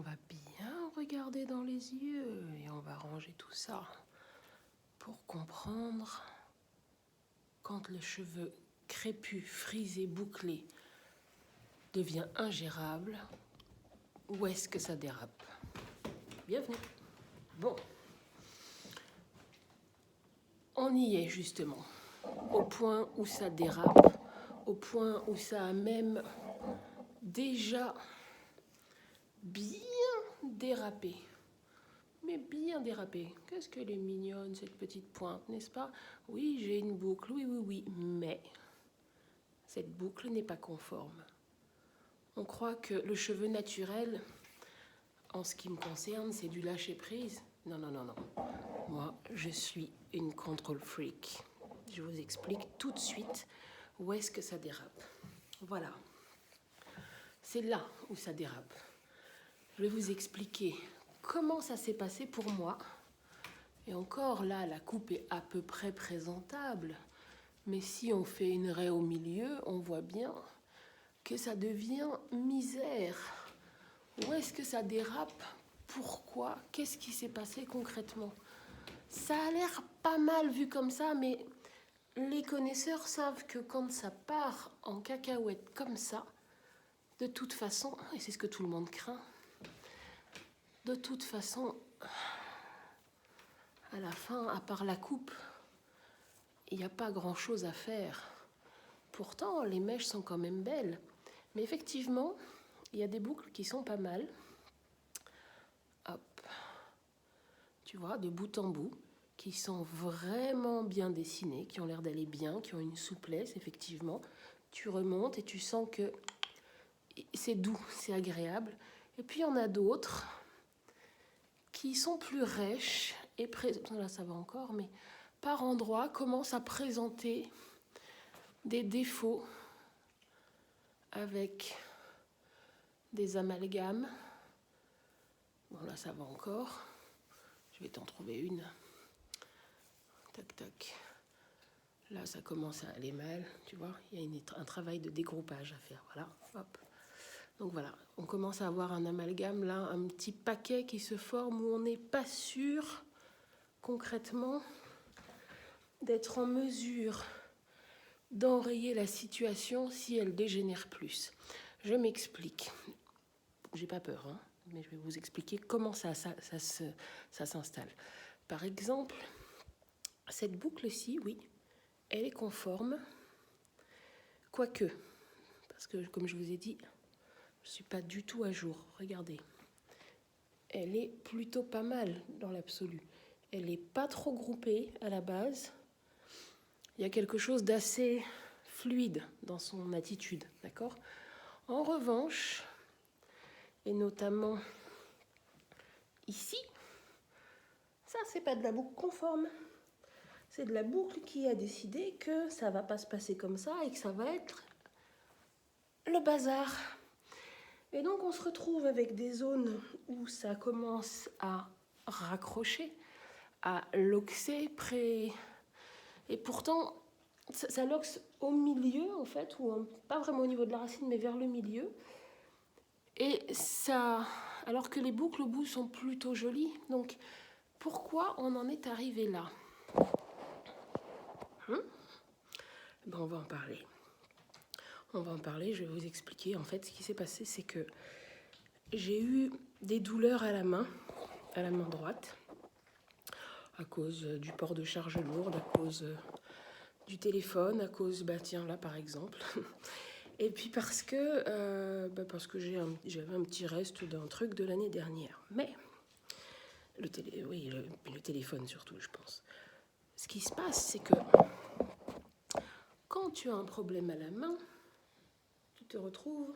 On va bien regarder dans les yeux et on va ranger tout ça pour comprendre quand le cheveu crépus, frisé, bouclé devient ingérable, où est-ce que ça dérape? Bienvenue. Bon, on y est justement, au point où ça dérape, au point où ça a même déjà bien dérapé. Mais bien dérapé. Qu'est-ce qu'elle est mignonne, cette petite pointe, n'est-ce pas? Oui, j'ai une boucle, oui, mais cette boucle n'est pas conforme. On croit que le cheveu naturel, en ce qui me concerne, c'est du lâcher-prise. Non. Moi, je suis une control freak. Je vous explique tout de suite où est-ce que ça dérape. Voilà. C'est là où ça dérape. Je vais vous expliquer comment ça s'est passé pour moi. Et encore là, la coupe est à peu près présentable. Mais si on fait une raie au milieu, on voit bien que ça devient misère. Où est-ce que ça dérape? Pourquoi? Qu'est-ce qui s'est passé concrètement? Ça a l'air pas mal vu comme ça, mais les connaisseurs savent que quand ça part en cacahuète comme ça, de toute façon, et c'est ce que tout le monde craint, de toute façon, à la fin, à part la coupe, il n'y a pas grand-chose à faire. Pourtant, les mèches sont quand même belles. Mais effectivement, il y a des boucles qui sont pas mal. Hop. Tu vois, de bout en bout, qui sont vraiment bien dessinées, qui ont l'air d'aller bien, qui ont une souplesse, effectivement. Tu remontes et tu sens que c'est doux, c'est agréable. Et puis, il y en a d'autres qui sont plus rêches et là, ça va encore, mais par endroits commencent à présenter des défauts avec des amalgames. Bon, là, ça va encore. Je vais t'en trouver une. Tac. Là, ça commence à aller mal, tu vois. Il y a un travail de dégroupage à faire. Voilà, hop. Donc voilà, on commence à avoir un amalgame, là, un petit paquet qui se forme où on n'est pas sûr, concrètement, d'être en mesure d'enrayer la situation si elle dégénère plus. Je m'explique. J'ai pas peur, hein, mais je vais vous expliquer comment ça s'installe. Par exemple, cette boucle-ci, oui, elle est conforme, quoique, parce que comme je vous ai dit, je ne suis pas du tout à jour. Regardez, elle est plutôt pas mal dans l'absolu. Elle n'est pas trop groupée à la base. Il y a quelque chose d'assez fluide dans son attitude, d'accord? En revanche, et notamment ici, ça c'est pas de la boucle conforme. C'est de la boucle qui a décidé que ça va pas se passer comme ça et que ça va être le bazar. Et donc on se retrouve avec des zones où ça commence à raccrocher, à loxer, et pourtant ça loxe au milieu en fait, ou pas vraiment au niveau de la racine mais vers le milieu. Et ça, alors que les boucles au bout sont plutôt jolies. Donc pourquoi on en est arrivé là? Ben, on va en parler. Je vais vous expliquer. En fait, ce qui s'est passé, c'est que j'ai eu des douleurs à la main droite, à cause du port de charge lourde, à cause du téléphone, à cause, tiens, là par exemple. Et puis parce que j'avais un petit reste d'un truc de l'année dernière. Mais, le téléphone surtout, je pense. Ce qui se passe, c'est que quand tu as un problème à la main, tu te retrouves,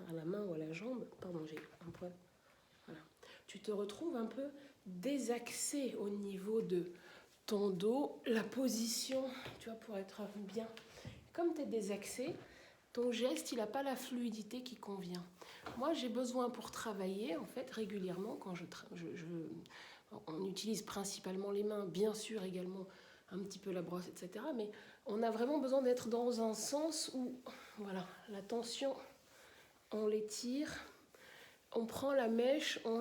à la main ou à la jambe, pardon, j'ai un poil, voilà. Tu te retrouves un peu désaxé au niveau de ton dos, la position, tu vois, pour être bien. Comme tu es désaxé, ton geste, il n'a pas la fluidité qui convient. Moi, j'ai besoin pour travailler, en fait, régulièrement, quand on utilise principalement les mains, bien sûr également un petit peu la brosse, etc. Mais on a vraiment besoin d'être dans un sens où, voilà, la tension, on l'étire, on prend la mèche, on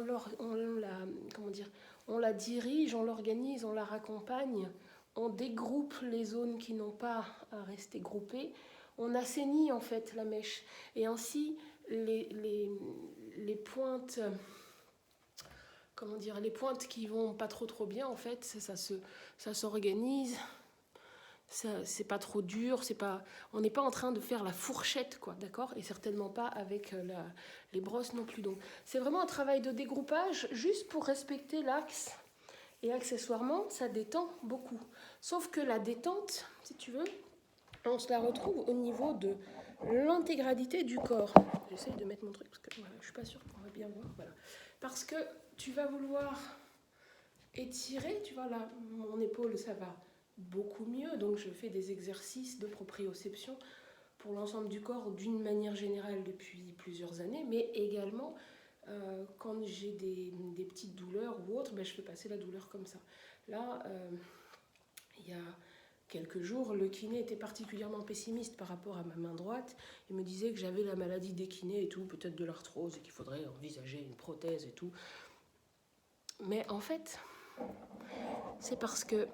la dirige, on l'organise, on la raccompagne, on dégroupe les zones qui n'ont pas à rester groupées, on assainit en fait la mèche. Et ainsi, les pointes, les pointes qui vont pas trop bien, en fait, ça s'organise. C'est pas trop dur, on n'est pas en train de faire la fourchette, quoi, d'accord? Et certainement pas avec les brosses non plus. Donc, c'est vraiment un travail de dégroupage juste pour respecter l'axe. Et accessoirement, ça détend beaucoup. Sauf que la détente, si tu veux, on se la retrouve au niveau de l'intégralité du corps. J'essaye de mettre mon truc parce que voilà, je suis pas sûre qu'on va bien voir. Voilà. Parce que tu vas vouloir étirer, tu vois là, mon épaule, ça va beaucoup mieux, donc je fais des exercices de proprioception pour l'ensemble du corps d'une manière générale depuis plusieurs années, mais également quand j'ai des petites douleurs ou autres, ben, je fais passer la douleur comme ça. Là, il y a quelques jours, le kiné était particulièrement pessimiste par rapport à ma main droite. Il me disait que j'avais la maladie des kinés et tout, peut-être de l'arthrose, et qu'il faudrait envisager une prothèse et tout. Mais en fait, c'est parce que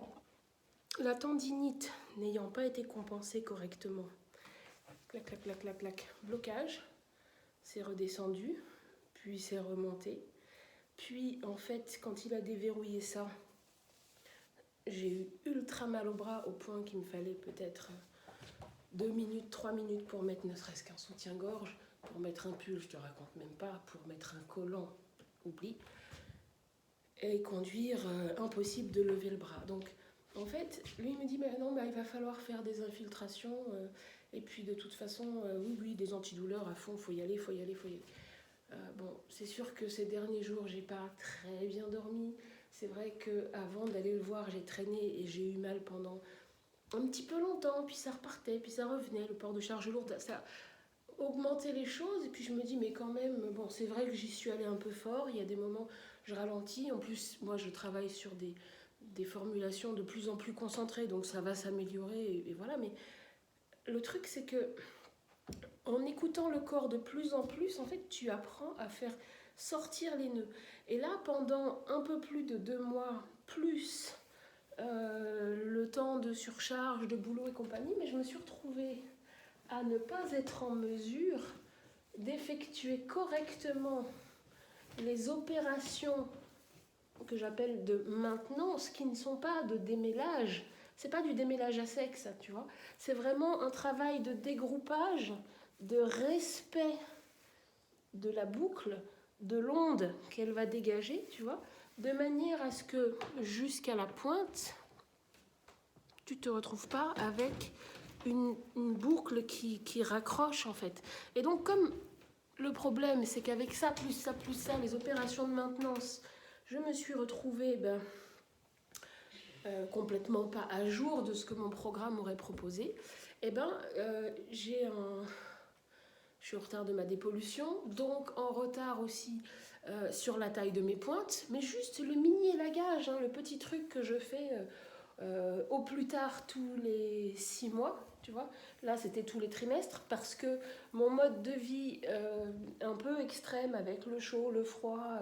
la tendinite n'ayant pas été compensée correctement, clac, clac, clac, clac, clac, blocage, c'est redescendu, puis c'est remonté. Puis, en fait, quand il a déverrouillé ça, j'ai eu ultra mal au bras au point qu'il me fallait peut-être 2 minutes, 3 minutes pour mettre ne serait-ce qu'un soutien-gorge, pour mettre un pull, je te raconte même pas, pour mettre un collant, oublie, et conduire, impossible de lever le bras. Donc, en fait, lui il me dit, non, il va falloir faire des infiltrations, et puis de toute façon, oui, des antidouleurs à fond, faut y aller. Bon, c'est sûr que ces derniers jours, j'ai pas très bien dormi. C'est vrai qu'avant d'aller le voir, j'ai traîné et j'ai eu mal pendant un petit peu longtemps, puis ça repartait, puis ça revenait, le port de charge lourde, ça augmentait les choses, et puis je me dis, mais quand même, bon, c'est vrai que j'y suis allée un peu fort, il y a des moments, je ralentis, en plus, moi, je travaille sur des formulations de plus en plus concentrées, donc ça va s'améliorer, et voilà, mais le truc, c'est que en écoutant le corps de plus en plus, en fait, tu apprends à faire sortir les nœuds. Et là, pendant un peu plus de 2 mois, plus le temps de surcharge, de boulot et compagnie, mais je me suis retrouvée à ne pas être en mesure d'effectuer correctement les opérations que j'appelle de maintenance, qui ne sont pas de démêlage. C'est pas du démêlage à sec, ça, tu vois. C'est vraiment un travail de dégroupage, de respect de la boucle, de l'onde qu'elle va dégager, tu vois, de manière à ce que jusqu'à la pointe, tu te retrouves pas avec une boucle qui raccroche en fait. Et donc comme le problème c'est qu'avec ça, les opérations de maintenance, je me suis retrouvée complètement pas à jour de ce que mon programme aurait proposé. Et je suis en retard de ma dépollution, donc en retard aussi sur la taille de mes pointes, mais juste le mini élagage, le petit truc que je fais au plus tard tous les 6 mois, tu vois. Là, c'était tous les trimestres, parce que mon mode de vie un peu extrême, avec le chaud, le froid,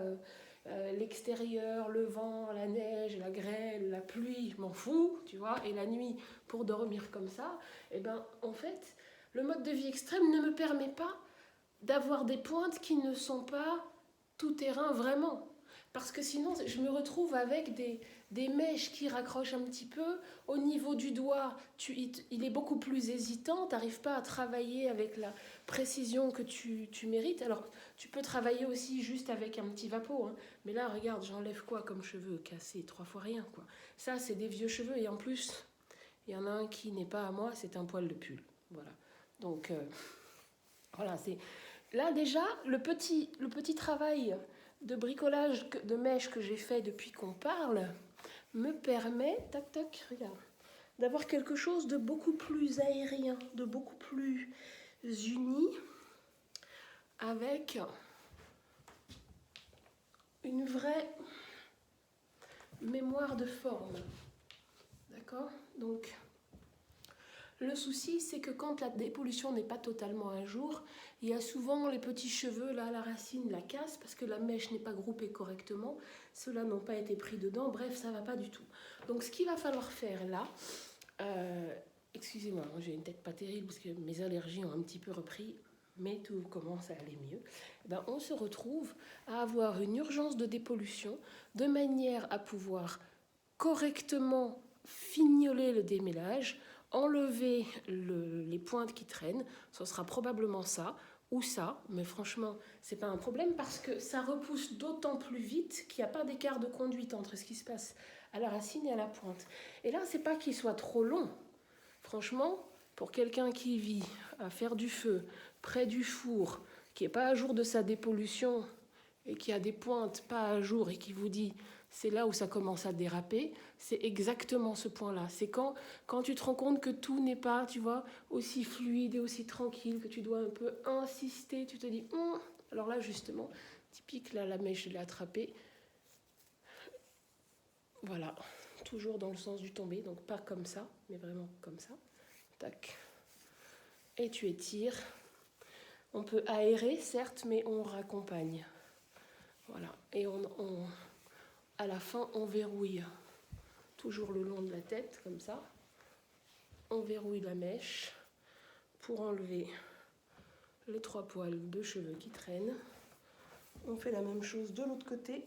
l'extérieur, le vent, la neige, la grêle, la pluie, je m'en fous, tu vois, et la nuit pour dormir comme ça, et en fait, le mode de vie extrême ne me permet pas d'avoir des pointes qui ne sont pas tout terrain vraiment. Parce que sinon, je me retrouve avec des mèches qui raccrochent un petit peu. Au niveau du doigt, il est beaucoup plus hésitant. Tu n'arrives pas à travailler avec la précision que tu mérites. Alors, tu peux travailler aussi juste avec un petit vapeau. Mais là, regarde, j'enlève quoi comme cheveux cassés? 3 fois rien, quoi. Ça, c'est des vieux cheveux. Et en plus, il y en a un qui n'est pas à moi, c'est un poil de pull. Voilà. Donc, voilà, c'est... Là, déjà, le petit travail de bricolage de mèche que j'ai fait depuis qu'on parle me permet, tac tac, regarde, d'avoir quelque chose de beaucoup plus aérien, de beaucoup plus uni, avec une vraie mémoire de forme. D'accord? Donc, Le souci, c'est que quand la dépollution n'est pas totalement à jour, il y a souvent les petits cheveux là à la racine, la casse, parce que la mèche n'est pas groupée correctement, ceux-là n'ont pas été pris dedans, bref, ça ne va pas du tout. Donc ce qu'il va falloir faire là, excusez-moi, j'ai une tête pas terrible parce que mes allergies ont un petit peu repris, mais tout commence à aller mieux. Ben, on se retrouve à avoir une urgence de dépollution de manière à pouvoir correctement fignoler le démêlage, enlever les pointes qui traînent, ce sera probablement ça ou ça, mais franchement, c'est pas un problème parce que ça repousse d'autant plus vite qu'il n'y a pas d'écart de conduite entre ce qui se passe à la racine et à la pointe. Et là, c'est pas qu'il soit trop long. Franchement, pour quelqu'un qui vit à faire du feu près du four, qui n'est pas à jour de sa dépollution et qui a des pointes pas à jour et qui vous dit c'est là où ça commence à déraper, c'est exactement ce point-là. C'est quand tu te rends compte que tout n'est pas, tu vois, aussi fluide et aussi tranquille, que tu dois un peu insister, tu te dis, alors là justement, typique, là la mèche je l'ai attrapée, voilà, toujours dans le sens du tombé, donc pas comme ça, mais vraiment comme ça, tac, et tu étires. On peut aérer certes, mais on raccompagne, voilà, et à la fin, on verrouille toujours le long de la tête, comme ça. On verrouille la mèche pour enlever les 3 poils de cheveux qui traînent. On fait la même chose de l'autre côté.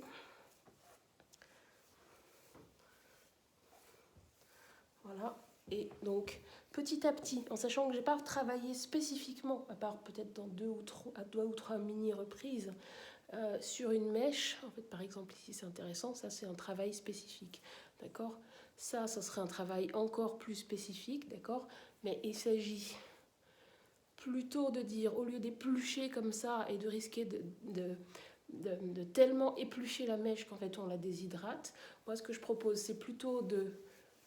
Voilà. Et donc, petit à petit, en sachant que je n'ai pas travaillé spécifiquement, à part peut-être dans 2 ou 3 mini-reprises, sur une mèche, en fait, par exemple, ici c'est intéressant, ça c'est un travail spécifique, d'accord ? Ça serait un travail encore plus spécifique, d'accord ? Mais il s'agit plutôt de dire, au lieu d'éplucher comme ça et de risquer de tellement éplucher la mèche qu'en fait on la déshydrate, moi ce que je propose c'est plutôt de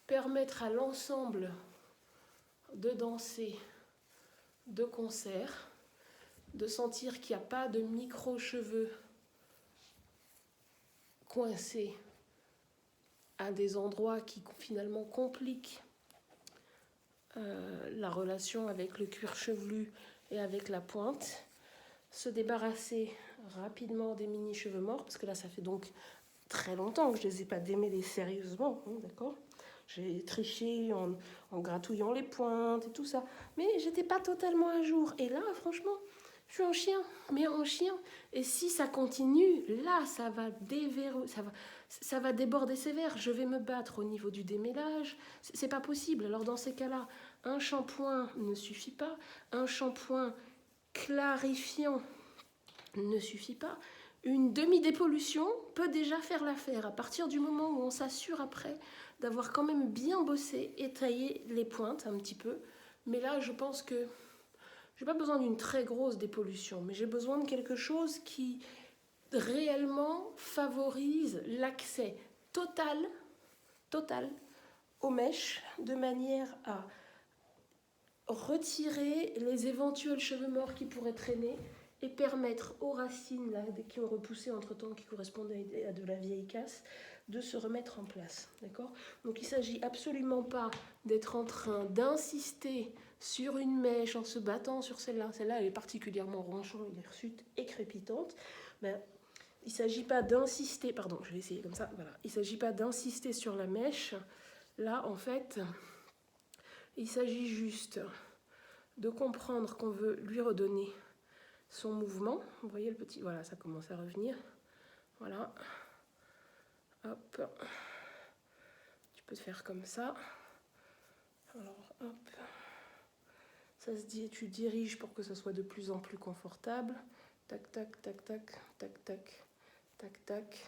permettre à l'ensemble de danser de concert, de sentir qu'il n'y a pas de micro-cheveux coincés à des endroits qui finalement compliquent la relation avec le cuir chevelu et avec la pointe. Se débarrasser rapidement des mini-cheveux morts, parce que là ça fait donc très longtemps que je ne les ai pas démêlés sérieusement, hein, d'accord ? J'ai triché en gratouillant les pointes et tout ça, mais j'étais pas totalement à jour. Et là, franchement, je suis en chien, mais en chien. Et si ça continue, là, ça va déborder sévère. Je vais me battre au niveau du démêlage. C'est pas possible. Alors dans ces cas-là, un shampoing ne suffit pas. Un shampoing clarifiant ne suffit pas. Une demi-dépollution peut déjà faire l'affaire à partir du moment où on s'assure après d'avoir quand même bien bossé et taillé les pointes un petit peu. Mais là, je pense que j'ai pas besoin d'une très grosse dépollution, mais j'ai besoin de quelque chose qui réellement favorise l'accès total aux mèches de manière à retirer les éventuels cheveux morts qui pourraient traîner et permettre aux racines là, qui ont repoussé entre-temps, qui correspondaient à de la vieille casse, de se remettre en place. D'accord ? Donc il ne s'agit absolument pas d'être en train d'insister sur une mèche en se battant sur celle-là. Celle-là, elle est particulièrement ronchon, hirsute et crépitante. Mais il ne s'agit pas d'insister, pardon, je vais essayer comme ça, voilà. Il ne s'agit pas d'insister sur la mèche. Là, en fait, il s'agit juste de comprendre qu'on veut lui redonner son mouvement. Vous voyez le petit, voilà, ça commence à revenir. Voilà. Hop. Tu peux te faire comme ça. Alors, hop. Ça se dit, tu diriges pour que ça soit de plus en plus confortable. Tac, tac, tac, tac, tac, tac, tac, tac.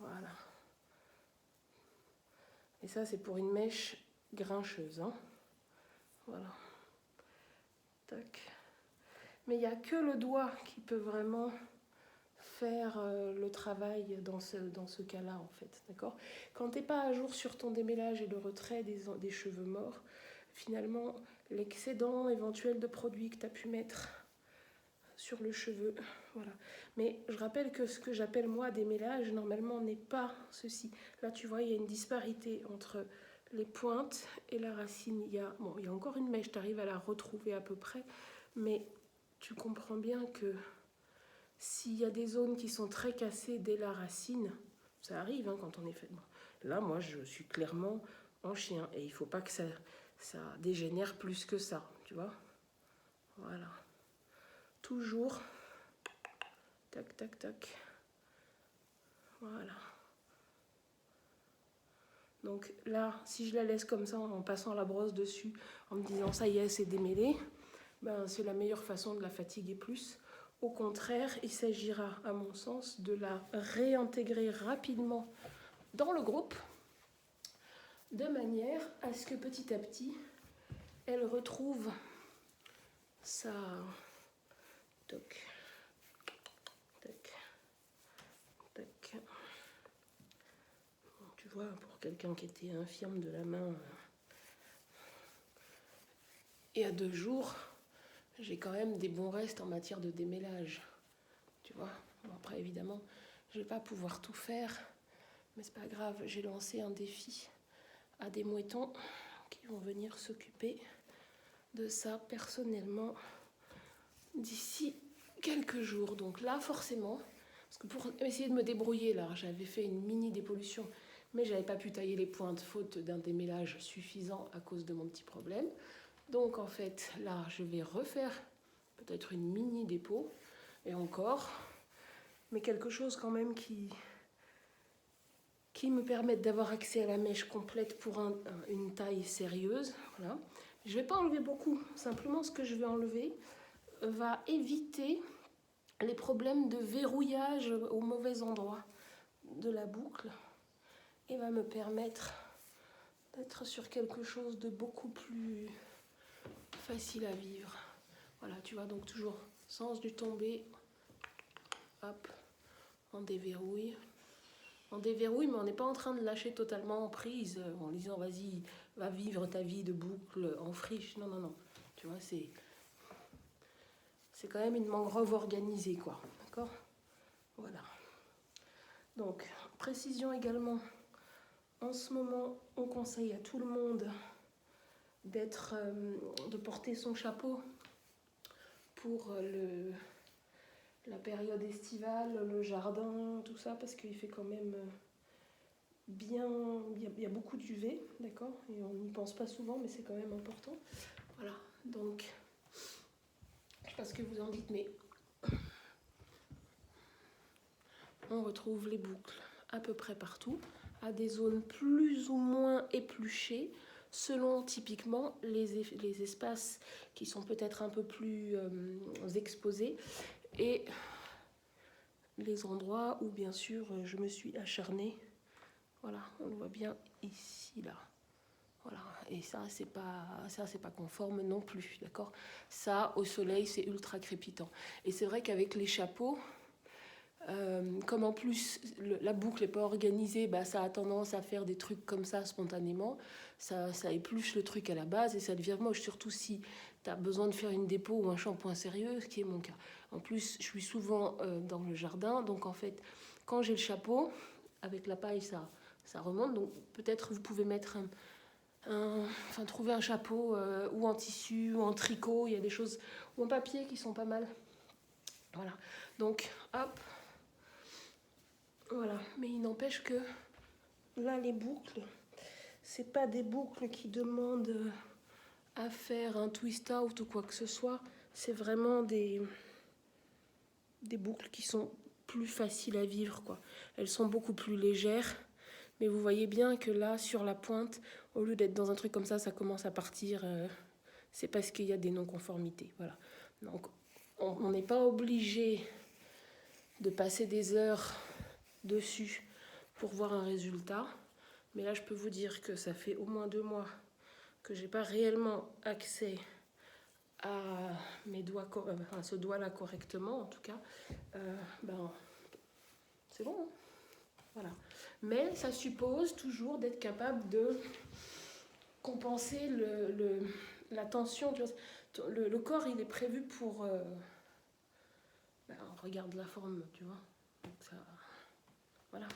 Voilà. Et ça, c'est pour une mèche grincheuse, hein. Voilà. Tac. Mais il n'y a que le doigt qui peut vraiment faire le travail dans ce cas-là, en fait. D'accord ? Quand tu n'es pas à jour sur ton démêlage et le retrait des cheveux morts, finalement, l'excédent éventuel de produits que tu as pu mettre sur le cheveu, voilà. Mais je rappelle que ce que j'appelle moi démêlage, normalement, n'est pas ceci. Là, tu vois, il y a une disparité entre les pointes et la racine. Il y a encore une mèche, tu arrives à la retrouver à peu près, mais tu comprends bien que s'il y a des zones qui sont très cassées dès la racine, ça arrive quand on est fait. Bon, là, moi, je suis clairement en chien et il ne faut pas que ça dégénère plus que ça, tu vois. Voilà. Toujours. Tac, tac, tac. Voilà. Donc là, si je la laisse comme ça en passant la brosse dessus, en me disant ça y est, c'est démêlé, ben, c'est la meilleure façon de la fatiguer plus. Au contraire, il s'agira, à mon sens, de la réintégrer rapidement dans le groupe, de manière à ce que petit à petit, elle retrouve sa... Toc, tac, tac. Tu vois, pour quelqu'un qui était infirme de la main, il y a 2 jours, j'ai quand même des bons restes en matière de démêlage. Tu vois, bon, après évidemment, je ne vais pas pouvoir tout faire, mais c'est pas grave, j'ai lancé un défi à des mouettons qui vont venir s'occuper de ça personnellement d'ici quelques jours. Donc là, forcément, parce que pour essayer de me débrouiller, là, j'avais fait une mini dépollution, mais j'avais pas pu tailler les pointes faute d'un démêlage suffisant à cause de mon petit problème. Donc en fait, là, je vais refaire peut-être une mini dépôt, et encore, mais quelque chose quand même qui me permette d'avoir accès à la mèche complète pour une taille sérieuse. Voilà. Je ne vais pas enlever beaucoup, simplement ce que je vais enlever va éviter les problèmes de verrouillage au mauvais endroit de la boucle et va me permettre d'être sur quelque chose de beaucoup plus facile à vivre. Voilà, tu vois, donc toujours sens du tombé, hop, on déverrouille. On déverrouille, mais on n'est pas en train de lâcher totalement en prise, en disant vas-y, va vivre ta vie de boucle en friche. Non, non, non. Tu vois, c'est quand même une mangrove organisée, quoi. D'accord ? Voilà. Donc, précision également. En ce moment, on conseille à tout le monde de porter son chapeau pour la période estivale, le jardin, tout ça, parce qu'il fait quand même il y a beaucoup d'UV, d'accord, et on n'y pense pas souvent, mais c'est quand même important. Voilà, donc, je ne sais pas ce que vous en dites, mais on retrouve les boucles à peu près partout, à des zones plus ou moins épluchées, selon typiquement les espaces qui sont peut-être un peu plus exposés, et les endroits où, bien sûr, je me suis acharnée. Voilà, on le voit bien ici, là. Voilà, et ça, c'est pas conforme non plus, d'accord ? Ça, au soleil, c'est ultra crépitant. Et c'est vrai qu'avec les chapeaux, comme en plus la boucle n'est pas organisée, bah, ça a tendance à faire des trucs comme ça spontanément. Ça épluche le truc à la base et ça devient moche, surtout si tu as besoin de faire une dépôt ou un shampoing sérieux, ce qui est mon cas. En plus, je suis souvent dans le jardin, donc en fait, quand j'ai le chapeau, avec la paille, ça remonte. Donc peut-être vous pouvez mettre trouver un chapeau ou en tissu ou en tricot, il y a des choses, ou en papier qui sont pas mal. Voilà, donc hop, voilà, mais il n'empêche que là les boucles, c'est pas des boucles qui demandent à faire un twist out ou quoi que ce soit, c'est vraiment des boucles qui sont plus faciles à vivre, quoi. Elles sont beaucoup plus légères, mais vous voyez bien que là sur la pointe, au lieu d'être dans un truc comme ça commence à partir, c'est parce qu'il y a des non-conformités, voilà. Donc on n'est pas obligé de passer des heures dessus pour voir un résultat, mais là je peux vous dire que ça fait au moins 2 mois que j'ai pas réellement accès à mes doigts, à ce doigt là correctement en tout cas. C'est bon, hein, voilà. Mais ça suppose toujours d'être capable de compenser la tension. Le corps, il est prévu pour... on regarde la forme, tu vois. Donc ça, voilà.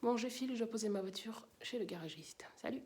Bon, je file, je vais poser ma voiture chez le garagiste. Salut!